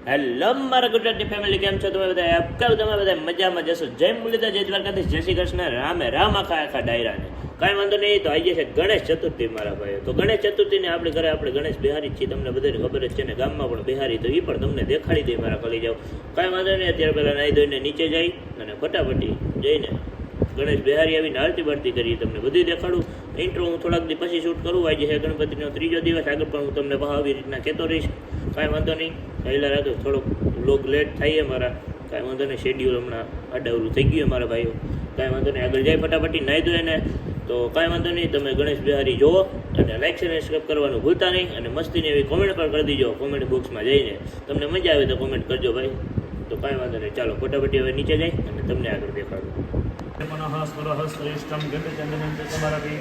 Hello મારા Gujarati family, કેમ છો તમે બધા? આપકા તમે બધા મજામાં જશો. જય મુરલીધર, જય દ્વારકાધીશ, જય શ્રી કૃષ્ણ, રામે રામ, આખા આખા ડાયરાને કાંઈ વાંધો નહીં. તો આવી જશે ગણેશ ચતુર્થી મારા ભાઈઓ. તો ગણેશ ચતુર્થીને આપણે ઘરે આપણે ગણેશ બિહારી છીએ, તમને બધાને ખબર જ છે ને. ગામમાં પણ બિહારી, તો એ પણ તમને દેખાડી દઈએ મારા કલી જાઓ. કાંઈ વાંધો નહીં. અત્યારે પહેલાં નાહી ધોઈને નીચે જઈ અને ફટાફટી જઈને ગણેશ બિહારી આવીને આરતી બારતી કરી તમને બધું દેખાડું. ઇન્ટ્રો હું થોડાક દી પછી શૂટ કરું. આજે છે ગણપતિનો ત્રીજો દિવસ. આગળ પણ હું તમને આવી રીતના કહેતો રહીશ. કાંઈ વાંધો નહીં. પહેલાં રાતો થોડોક લોગ લેટ થાય મારા, કાંઈ વાંધો નહીં. શેડ્યુલ હમણાં આડાવરું થઈ ગયું મારા ભાઈઓ. કાંઈ વાંધો નહીં. આગળ જાય ફટાફટી નાહી દો એને. તો કાંઈ વાંધો નહીં. તમે ગણેશ બિહારી જુઓ અને લાઈક શેર અને સબસ્ક્રાઈબ કરવાનું ભૂલતા નહીં. અને મસ્તીની એવી કોમેન્ટ પણ કરી દીજો. કોમેન્ટ બોક્સમાં જઈને તમને મજા આવે તો કોમેન્ટ કરજો ભાઈ. તો કાંઈ વાંધો નહીં. ચાલો ફટાફટી હવે નીચે જાય અને તમને આગળ દેખાડું. મનઃ સ્વરઃ શ્રેષ્ઠમ ગણચંદનં ચ સમરભિ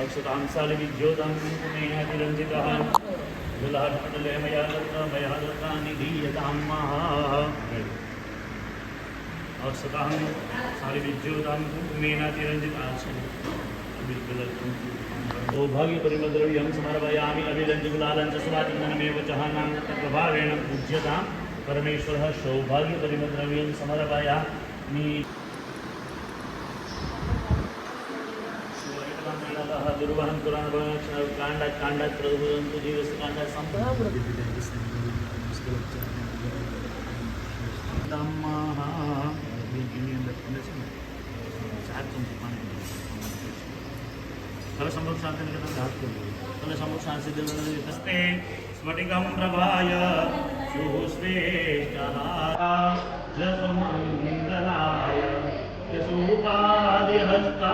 અક્ષતાં સાલિવિદ્યોતં કુમેનાતિરંજિતઃ જલહટપટલે મયા દત્તાનિ ધીયતાં મહા અક્ષતાં સાલિવિદ્યોતં કુમેનાતિરંજિતઃ સૌભાગ્ય પરિમદ્રવ્યં સમર્પયામિ અભિરંજગુલાલં ચ સ્વાચંદનમેવ ચહાનાં પ્રભાવેણ પૂજ્યતાં પરમેશ્વરઃ સૌભાગ્ય પરિમદ્રવ્યં સમર્પયામિ. दुर्वहन पुराण कांडा कांडा प्रभुवंतु जीवस कांडा संपदा स्फटिकं प्रभाय सुश्रेष्ठहाय यशोपादिहस्ता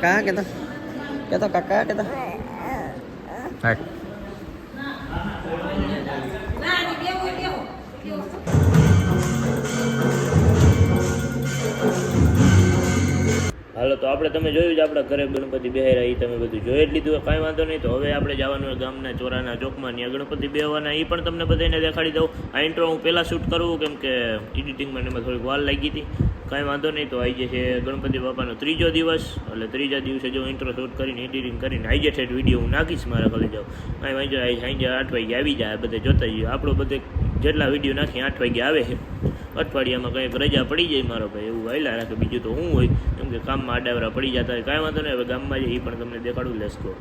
kakak kita kakak kita Hak. હાલો, તો આપણે તમે જોયું જ આપણા ઘરે ગણપતિ બેહાર્યા, એ તમે બધું જોઈ જ લીધું. કાંઈ વાંધો નહીં. તો હવે આપણે જવાનું ગામના ચોરાના ચોકમાં ત્યાં ગણપતિ બેહવાના, એ પણ તમને બધાને દેખાડી દઉં. આ ઇન્ટ્રો હું પહેલાં શૂટ કરું, કેમ કે એડિટિંગમાં એમાં થોડીક વાર લાગી હતી. કાંઈ વાંધો નહીં. તો આવી જશે ગણપતિ બાપાનો ત્રીજો દિવસ, એટલે ત્રીજા દિવસે જો ઇન્ટ્રો શૂટ કરીને એડિટિંગ કરીને આવી જશે વિડીયો હું નાખીશ મારા ઘરે જાઉં. કાંઈ વાંધો સાંજે 8 વાગે આવી જાય. બધે જોતા જઈએ. આપણો બધે જેટલા વિડીયો નાખી 8 વાગે આવે છે. અઠવાડિયામાં કંઈક રજા પડી જાય મારો ભાઈ, એવું વાયલા રાખે. બીજું તો શું હોય, કેમ કે કામમાં આડાવરા પડી જતા હોય. કાંઈ વાંધો નહીં. હવે ગામમાં જઈએ, એ પણ તમને દેખાડું. Let's go.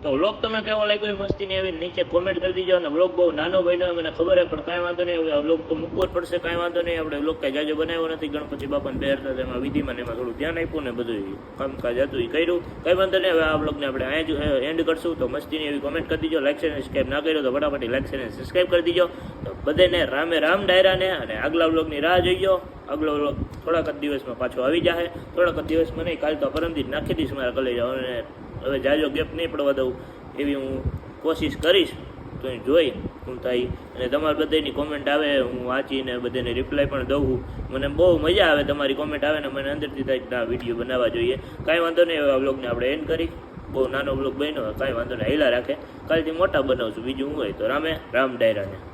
તો વ્લોગ તમે કેવો લાગ્યો મસ્તીની એવી નીચે કોમેન્ટ કરી દીજો. અને વ્લોગ બહુ નાનો બન્યો મને ખબર છે, પણ કાંઈ વાંધો નહીં. હવે વ્લોગ તો મૂકવો જ પડશે. કાંઈ વાંધો નહીં. આપણે વ્લોગ કાંઈ જાજો બનાવ્યો નથી. ગણપતિ બાપાને બેરતા એમાં વિધિમાં એમાં થોડું ધ્યાન આપ્યું ને બધું કામકાજ હતું એ કર્યું. કાંઈ વાંધો નહીં. હવે આ વ્લોગને આપણે અહીંયા જ એન્ડ કરશું. તો મસ્તીની એવી કોમેન્ટ કરી દીજો. લાઈક અને સબસ્ક્રાઈબ ના કર્યો તો ફટાફટ લાઈક અને સબસ્ક્રાઈબ કરી દીજો. તો બધાને રામે રામ ડાયરાને. અને આગલા વ્લોગની રાહ જોઈજો. આગલો વ્લોગ થોડાક જ દિવસમાં પાછો આવી જાય. થોડાક જ દિવસમાં નહીં, કાલ તો પરમદી નાખી દઈશ મારા કલેજ. અને હવે જાજો ગેપ નહીં પડવા દઉં. એવી હું કોશિશ કરીશ. તો એ જોઈ હું થાય અને તમારી બધાની કોમેન્ટ આવે હું વાંચીને બધાને રિપ્લાય પણ દઉં છું. મને બહુ મજા આવે તમારી કોમેન્ટ આવે ને મને અંદરથી થાય ના વિડીયો બનાવવા જોઈએ. કાંઈ વાંધો નહીં, એવા બ્લોગને આપણે એન્ડ કરી. બહુ નાનો બ્લોગ બન્યો, કાંઈ વાંધો નહીં, હેલા રાખે. કાલથી મોટા બનાવશું. બીજું હું હોય તો રામે રામ ડાયરાને.